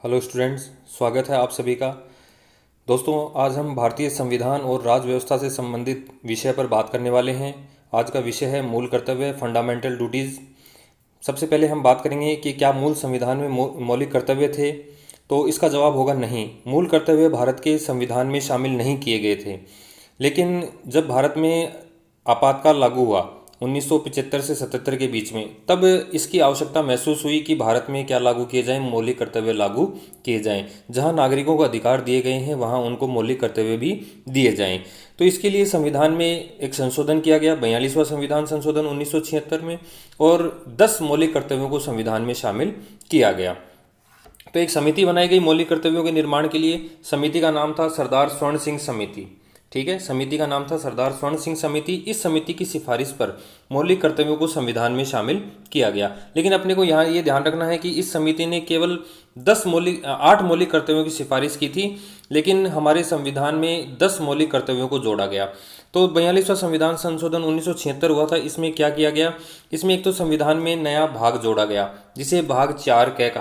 Hello students, स्वागत है आप सभी का। दोस्तों, आज हम भारतीय संविधान और राज्य व्यवस्था से संबंधित विषय पर बात करने वाले हैं। आज का विषय है मूल कर्तव्य, फंडामेंटल ड्यूटीज़। सबसे पहले हम बात करेंगे कि क्या मूल संविधान में मौलिक कर्तव्य थे। तो इसका जवाब होगा नहीं। मूल कर्तव्य भारत के संविधान में शामिल नहीं किए गए थे। लेकिन जब भारत में आपातकाल लागू हुआ 1975 से 77 के बीच में, तब इसकी आवश्यकता महसूस हुई कि भारत में क्या लागू किए जाएं, मौलिक कर्तव्य लागू किए जाएं। जहां नागरिकों को अधिकार दिए गए हैं वहां उनको मौलिक कर्तव्य भी दिए जाएं। तो इसके लिए संविधान में एक संशोधन किया गया, 42वां संविधान संशोधन 1976 में, और 10 मौलिक कर्तव्यों को संविधान में शामिल किया गया। तो एक समिति बनाई गई मौलिक कर्तव्यों के निर्माण के लिए। समिति का नाम था सरदार स्वर्ण सिंह समिति। ठीक है, समिति का नाम था सरदार स्वर्ण सिंह समिति। इस समिति की सिफारिश पर मौलिक कर्तव्यों को संविधान में शामिल किया गया। लेकिन अपने को यहाँ ये ध्यान रखना है कि इस समिति ने केवल 8 मौलिक कर्तव्यों की सिफारिश की थी, लेकिन हमारे संविधान में 10 मौलिक कर्तव्यों को जोड़ा गया। तो 42वां संविधान संशोधन 1976 हुआ था। इसमें क्या किया गया? इसमें एक तो संविधान में नया भाग जोड़ा गया जिसे भाग 4 क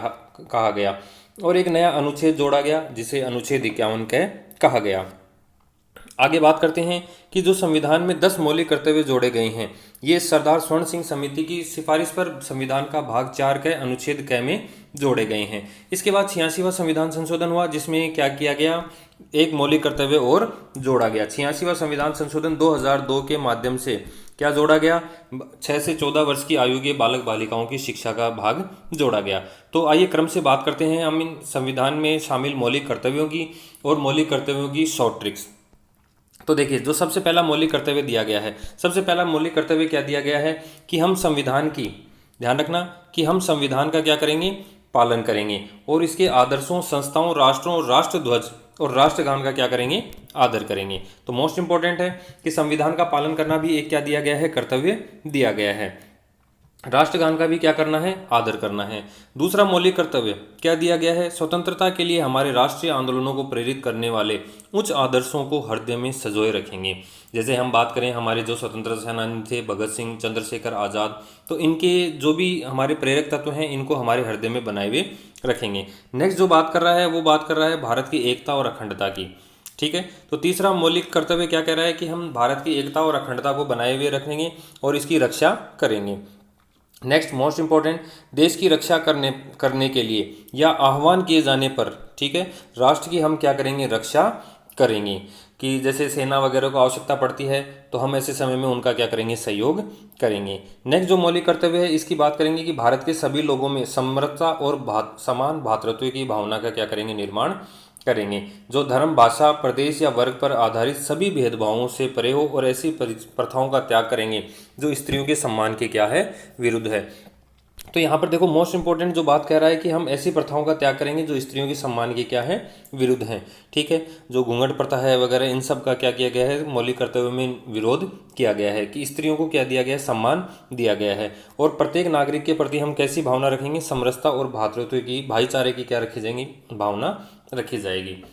कहा गया, और एक नया अनुच्छेद जोड़ा गया जिसे अनुच्छेद 51 क कहा गया। आगे बात करते हैं कि जो संविधान में 10 मौलिक कर्तव्य जोड़े गए हैं, ये सरदार स्वर्ण सिंह समिति की सिफारिश पर संविधान का भाग 4 के अनुच्छेद क में जोड़े गए हैं। इसके बाद 86वां संविधान संशोधन हुआ जिसमें क्या किया गया? एक मौलिक कर्तव्य और जोड़ा गया। 86वां संविधान संशोधन 2002 के माध्यम से क्या जोड़ा गया? 6 से 14 वर्ष की आयु के बालक बालिकाओं की शिक्षा का भाग जोड़ा गया। तो आइए क्रम से बात करते हैं हम इन संविधान में शामिल मौलिक कर्तव्यों की और मौलिक कर्तव्यों की शॉर्ट ट्रिक्स। तो देखिए, जो सबसे पहला मौलिक कर्तव्य दिया गया है, सबसे पहला मौलिक कर्तव्य क्या दिया गया है कि हम संविधान की, ध्यान रखना, कि हम संविधान का क्या करेंगे? पालन करेंगे, और इसके आदर्शों, संस्थाओं, राष्ट्रों और राष्ट्रध्वज और राष्ट्रगान का क्या करेंगे? आदर करेंगे। तो मोस्ट इंपॉर्टेंट है कि संविधान का पालन करना भी एक क्या दिया गया है? कर्तव्य दिया गया है। राष्ट्रगान का भी क्या करना है? आदर करना है। दूसरा मौलिक कर्तव्य क्या दिया गया है? स्वतंत्रता के लिए हमारे राष्ट्रीय आंदोलनों को प्रेरित करने वाले उच्च आदर्शों को हृदय में संजोए रखेंगे। जैसे हम बात करें, हमारे जो स्वतंत्रता सेनानी थे भगत सिंह, चंद्रशेखर आज़ाद, तो इनके जो भी हमारे प्रेरक तत्व हैं इनको हमारे हृदय में बनाए हुए रखेंगे। नेक्स्ट जो बात कर रहा है वो बात कर रहा है भारत की एकता और अखंडता की। ठीक है, तो तीसरा मौलिक कर्तव्य क्या कह रहा है कि हम भारत की एकता और अखंडता को बनाए हुए रखेंगे और इसकी रक्षा करेंगे। नेक्स्ट मोस्ट इंपॉर्टेंट, देश की रक्षा करने के लिए या आह्वान किए जाने पर, ठीक है, राष्ट्र की हम क्या करेंगे? रक्षा करेंगे। कि जैसे सेना वगैरह को आवश्यकता पड़ती है तो हम ऐसे समय में उनका क्या करेंगे? सहयोग करेंगे। नेक्स्ट जो मौलिक कर्तव्य है इसकी बात करेंगे कि भारत के सभी लोगों में समरसता और समान भ्रातृत्व की भावना का क्या करेंगे? निर्माण करेंगे। जो धर्म, भाषा, प्रदेश या वर्ग पर आधारित सभी भेदभावों से परे हो और ऐसी प्रथाओं का त्याग करेंगे जो स्त्रियों के सम्मान के क्या है? विरुद्ध है। तो यहाँ पर देखो, मोस्ट इंपॉर्टेंट जो बात कह रहा है कि हम ऐसी प्रथाओं का त्याग करेंगे जो स्त्रियों के सम्मान के क्या है? विरुद्ध हैं। ठीक है, जो घूंघट प्रथा है वगैरह, इन सब का क्या किया गया है? मौलिक कर्तव्य में विरोध किया गया है कि स्त्रियों को क्या दिया गया है? सम्मान दिया गया है। और प्रत्येक नागरिक के प्रति हम कैसी भावना रखेंगे? समरसता और भ्रातृत्व की, भाईचारे की क्या रखी जाएगी? भावना रखी जाएगी।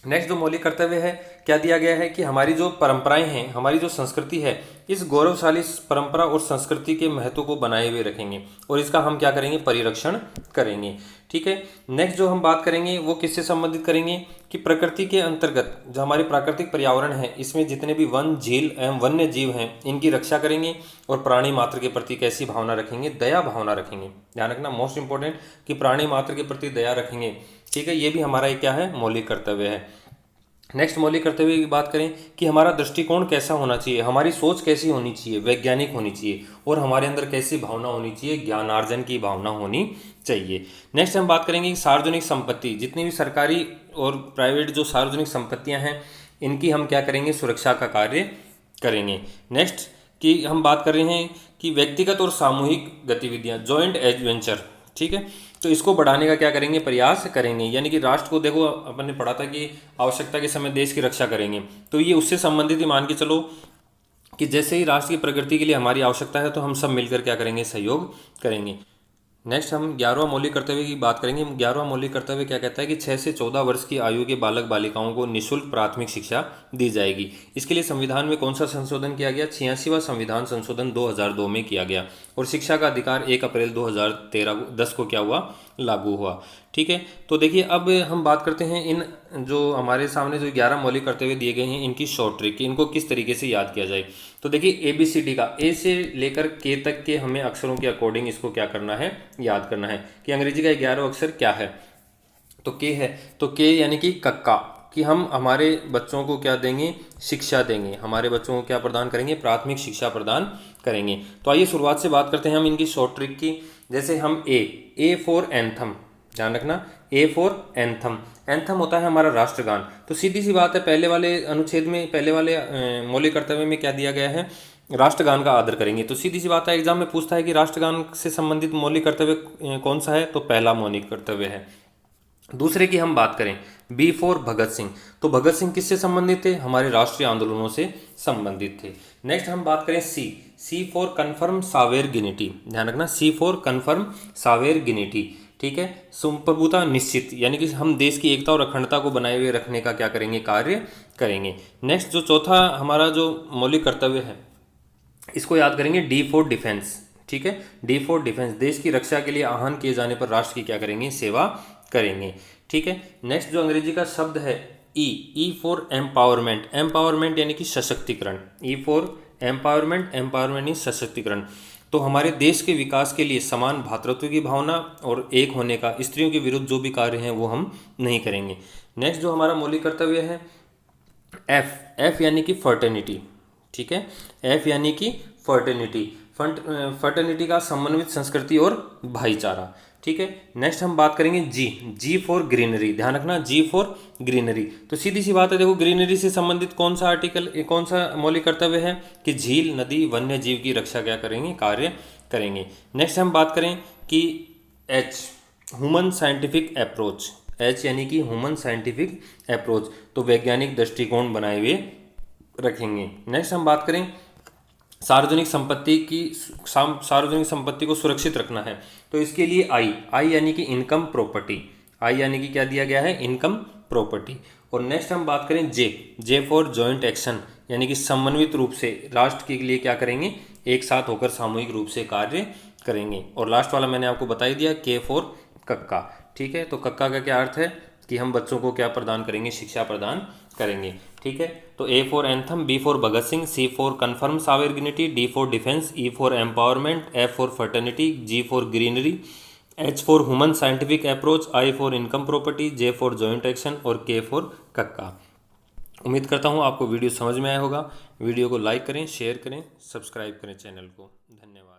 नेक्स्ट जो मौलिक कर्तव्य है क्या दिया गया है कि हमारी जो परंपराएं हैं, हमारी जो संस्कृति है, इस गौरवशाली परंपरा और संस्कृति के महत्व को बनाए हुए रखेंगे और इसका हम क्या करेंगे? परिरक्षण करेंगे। ठीक है, नेक्स्ट जो हम बात करेंगे वो किससे संबंधित करेंगे कि प्रकृति के अंतर्गत जो हमारे प्राकृतिक पर्यावरण है इसमें जितने भी वन, झील एवं वन्य जीव हैं इनकी रक्षा करेंगे और प्राणी मात्र के प्रति कैसी भावना रखेंगे? दया भावना रखेंगे। ध्यान रखना, मोस्ट इंपॉर्टेंट, कि प्राणी मात्र के प्रति दया रखेंगे। ठीक है, ये भी हमारा एक क्या है? मौलिक कर्तव्य है। नेक्स्ट मौलिक कर्तव्य की बात करें कि हमारा दृष्टिकोण कैसा होना चाहिए, हमारी सोच कैसी होनी चाहिए? वैज्ञानिक होनी चाहिए। और हमारे अंदर कैसी भावना होनी चाहिए? ज्ञानार्जन की भावना होनी चाहिए। नेक्स्ट हम बात करेंगे कि सार्वजनिक संपत्ति, जितनी भी सरकारी और प्राइवेट जो सार्वजनिक संपत्तियां हैं इनकी हम क्या करेंगे? सुरक्षा का कार्य करेंगे। नेक्स्ट कि हम बात कर रहे हैं कि व्यक्तिगत और सामूहिक गतिविधियां, जॉइंट एडवेंचर, ठीक है, तो इसको बढ़ाने का क्या करेंगे? प्रयास करेंगे। यानी कि राष्ट्र को, देखो अपन ने पढ़ा था कि आवश्यकता के समय देश की रक्षा करेंगे, तो ये उससे संबंधित ही मान के चलो कि जैसे ही राष्ट्र की प्रगति के लिए हमारी आवश्यकता है तो हम सब मिलकर क्या करेंगे? सहयोग करेंगे। नेक्स्ट हम 11वां मौलिक कर्तव्य की बात करेंगे। 11वां मौलिक कर्तव्य क्या कहता है कि 6 से 14 वर्ष की आयु के बालक बालिकाओं को निःशुल्क प्राथमिक शिक्षा दी जाएगी। इसके लिए संविधान में कौन सा संशोधन किया गया? 86वां संविधान संशोधन 2002 में किया गया और शिक्षा का अधिकार 1 अप्रैल 2010 को क्या हुआ, लागू हुआ। ठीक है, तो देखिए अब हम बात करते हैं इन जो हमारे सामने जो 11 मौलिक कर्तव्य दिए गए हैं इनकी शॉर्ट ट्रिक कि इनको किस तरीके से याद किया जाए। तो देखिए ABCD का ए से लेकर के तक के हमें अक्षरों के अकॉर्डिंग इसको क्या करना है, याद करना है कि अंग्रेजी का 11 अक्षर क्या है। तो के है, तो के यानी कि कक्का, कि हम हमारे बच्चों को क्या देंगे, शिक्षा देंगे, हमारे बच्चों को क्या प्रदान करेंगे, प्राथमिक शिक्षा प्रदान करेंगे। तो आइए शुरुआत से बात करते हैं हम इनकी शॉर्ट ट्रिक की। जैसे हम ए फॉर एंथम, ध्यान रखना, ए फॉर एंथम, एंथम होता है हमारा राष्ट्रगान। तो सीधी सी बात है, पहले वाले अनुच्छेद में, पहले वाले मौलिक कर्तव्य में क्या दिया गया है, राष्ट्रगान का आदर करेंगे। तो सीधी सी बात है, एग्जाम में पूछता है कि राष्ट्रगान से संबंधित मौलिक कर्तव्य कौन सा है, तो पहला मौलिक कर्तव्य है। दूसरे की हम बात करें, बी फॉर भगत सिंह, तो भगत सिंह किससे संबंधित थे, हमारे राष्ट्रीय आंदोलनों से संबंधित थे। नेक्स्ट हम बात करें सी फॉर कन्फर्म सावेर गिनेटी, ध्यान रखना, सी फॉर कन्फर्म सावेर गिनेटी। ठीक है, संप्रभुता निश्चित, यानी कि हम देश की एकता और अखंडता को बनाए हुए रखने का क्या करेंगे, कार्य करेंगे। नेक्स्ट जो चौथा हमारा जो मौलिक कर्तव्य है इसको याद करेंगे, डी फॉर डिफेंस। ठीक है, डी फॉर डिफेंस, देश की रक्षा के लिए आह्वान किए जाने पर राष्ट्र की क्या करेंगे, सेवा करेंगे। ठीक है, नेक्स्ट जो अंग्रेजी का शब्द है ई फॉर एम्पावरमेंट, एम्पावरमेंट यानी कि सशक्तिकरण, ई फॉर एम्पावरमेंट, एम्पावरमेंट यानी सशक्तिकरण। तो हमारे देश के विकास के लिए समान भ्रातृत्व की भावना और एक होने का, स्त्रियों के विरुद्ध जो भी कार्य हैं वो हम नहीं करेंगे। नेक्स्ट जो हमारा मौलिक कर्तव्य है एफ यानी कि फर्टर्निटी। ठीक है, एफ यानी कि फर्टर्निटी, फर्टर्निटी का समन्वित संस्कृति और भाईचारा। ठीक है, नेक्स्ट हम बात करेंगे जी फॉर ग्रीनरी, ध्यान रखना, जी फॉर ग्रीनरी। तो सीधी सी बात है, देखो ग्रीनरी से संबंधित कौन सा आर्टिकल, कौन सा मौलिक कर्तव्य है कि झील, नदी, वन्य जीव की रक्षा क्या करेंगे, कार्य करेंगे। नेक्स्ट हम बात करें कि H human scientific approach, H यानी कि ह्यूमन साइंटिफिक अप्रोच, तो वैज्ञानिक दृष्टिकोण बनाए हुए रखेंगे। नेक्स्ट हम बात करें सार्वजनिक संपत्ति को सुरक्षित रखना है, तो इसके लिए आई यानी कि इनकम प्रॉपर्टी, आई यानी कि क्या दिया गया है, इनकम प्रॉपर्टी। और नेक्स्ट हम बात करें जे फॉर जॉइंट एक्शन, यानी कि समन्वित रूप से राष्ट्र के लिए क्या करेंगे, एक साथ होकर सामूहिक रूप से कार्य करेंगे। और लास्ट वाला मैंने आपको बता ही दिया, के फॉर कक्का। ठीक है, तो कक्का का क्या अर्थ है कि हम बच्चों को क्या प्रदान करेंगे, शिक्षा प्रदान करेंगे। ठीक है, तो A for anthem, B for Bhagat Singh, C for confirm sovereignty, D for defence, E for empowerment, F for fraternity, G for greenery, H for human scientific approach, I for income property, J for joint action और K for कक्का। उम्मीद करता हूँ आपको video समझ में आया होगा। वीडियो को लाइक करें, शेयर करें, सब्सक्राइब करें चैनल को। धन्यवाद।